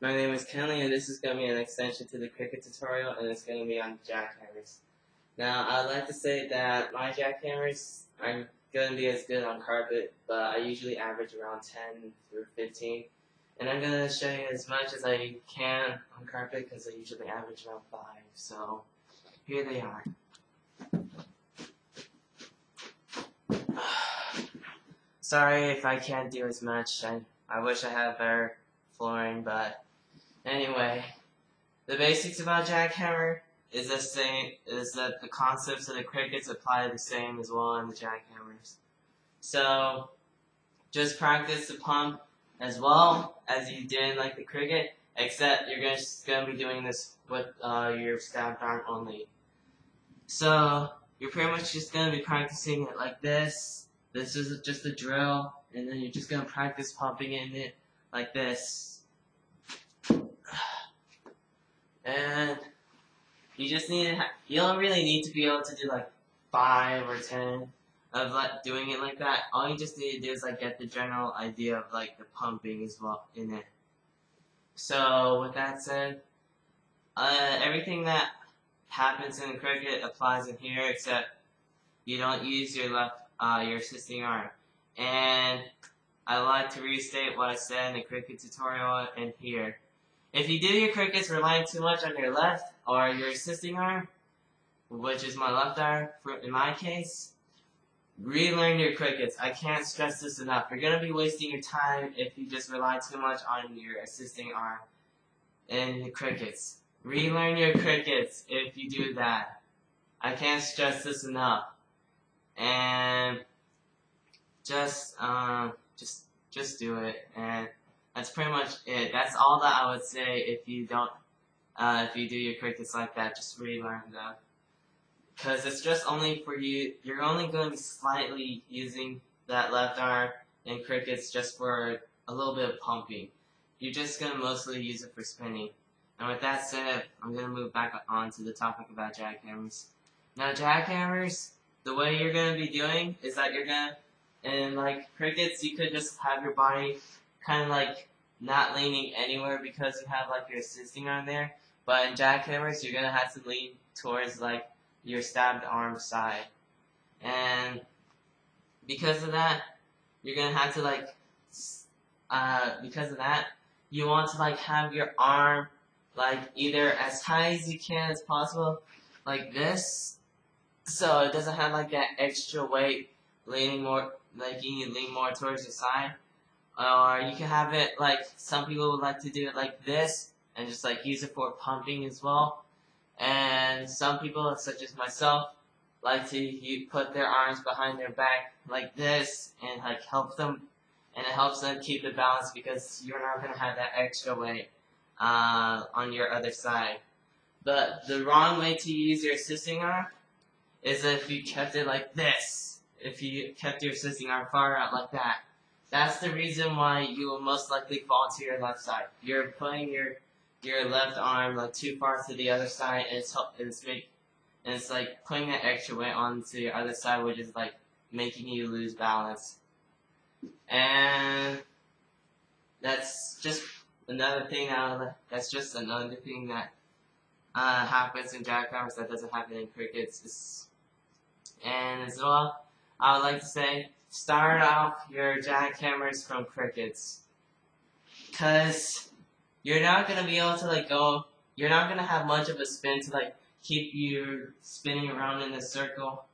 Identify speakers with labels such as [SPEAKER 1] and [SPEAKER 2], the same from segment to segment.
[SPEAKER 1] My name is Kenley, and this is going to be an extension to the cricket tutorial, and it's going to be on jackhammers. Now, I'd like to say that my jackhammers are going to be as good on carpet, but I usually average around 10 through 15. And I'm going to show you as much as I can on carpet, because I usually average around 5. So, here they are. Sorry if I can't do as much. I wish I had better flooring, but anyway, the basics about jackhammer is the same. Is that the concepts of the crickets apply the same as well on the jackhammers. So just practice the pump as well as you did like the cricket, except you're just gonna be doing this with your stabbed arm only. So you're pretty much just gonna be practicing it like this. This is just a drill, and then you're just gonna practice pumping in it like this. And you just need to you don't really need to be able to do like 5 or 10 of like doing it like that. All you just need to do is like get the general idea of like the pumping as well in it. So with that said, everything that happens in the cricket applies in here, except you don't use your your assisting arm. And I like to restate what I said in the cricket tutorial in here. If you do your crickets relying too much on your left or your assisting arm, which is my left arm in my case, relearn your crickets. I can't stress this enough. You're going to be wasting your time if you just rely too much on your assisting arm in the crickets. Relearn your crickets if you do that. I can't stress this enough. And just do it. And that's pretty much it. That's all that I would say if you don't, if you do your crickets like that, just relearn them. Because it's just only for you, you're only going to be slightly using that left arm in crickets just for a little bit of pumping. You're just going to mostly use it for spinning. And with that said, I'm going to move back on to the topic about jackhammers. Now jackhammers, the way you're going to be doing is that you're going to, in like crickets, you could just have your body kind of like not leaning anywhere because you have like your assisting arm there. But in jackhammers, you're going to have to lean towards like your stabbed arm side. And because of that, you're going to have to like, because of that, you want to like have your arm like either as high as you can as possible, like this, so it doesn't have like that extra weight leaning more, like you lean more towards your side. Or you can have it like some people would like to do it like this and just like use it for pumping as well. And some people, such as myself, like to put their arms behind their back like this and like help them, and it helps them keep the balance because you're not going to have that extra weight on your other side. But the wrong way to use your assisting arm is if you kept it like this. If you kept your assisting arm far out like that. That's the reason why you will most likely fall to your left side. You're putting your left arm like too far to the other side, and it's like putting that extra weight onto your other side, which is like making you lose balance. And that's just another thing that happens in jackhammers that doesn't happen in crickets. And as well, I would like to say, start off your jackhammers from crickets, cause you're not gonna be able to like you're not gonna have much of a spin to like keep you spinning around in a circle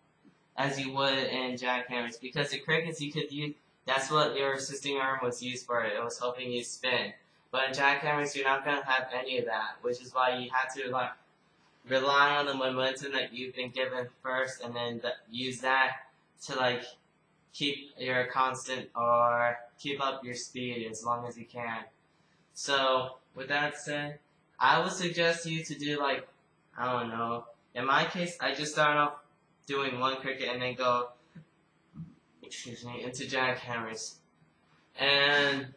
[SPEAKER 1] as you would in jackhammers. Because in crickets you could use, that's what your assisting arm was used for. It was helping you spin. But in jackhammers you're not gonna have any of that, which is why you have to like rely on the momentum that you've been given first, and then use that to like keep your constant or keep up your speed as long as you can. So with that said, I would suggest you to do like, I don't know, in my case I just start off doing one cricket and then go into jackhammers. And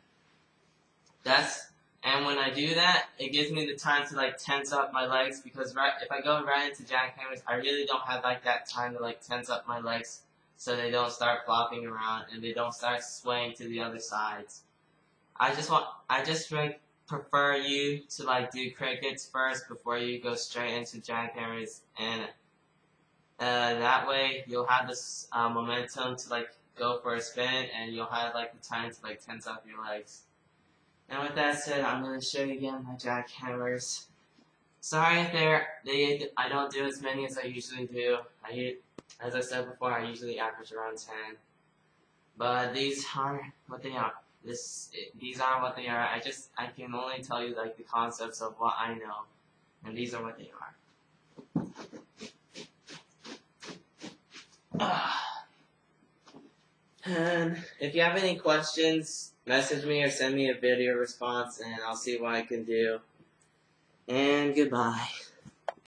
[SPEAKER 1] when I do that, it gives me the time to like tense up my legs, because if I go right into jackhammers, I really don't have like that time to like tense up my legs so they don't start flopping around and they don't start swaying to the other sides. I just prefer you to like do crickets first before you go straight into jackhammers, and that way you'll have this momentum to like go for a spin, and you'll have like the time to like tense up your legs. And with that said, I'm going to show you again my jackhammers. Sorry if I don't do as many as I usually do. As I said before, I usually average around 10. But these are what they are. These are what they are. I can only tell you like the concepts of what I know, and these are what they are. And if you have any questions, message me or send me a video response, and I'll see what I can do. And goodbye.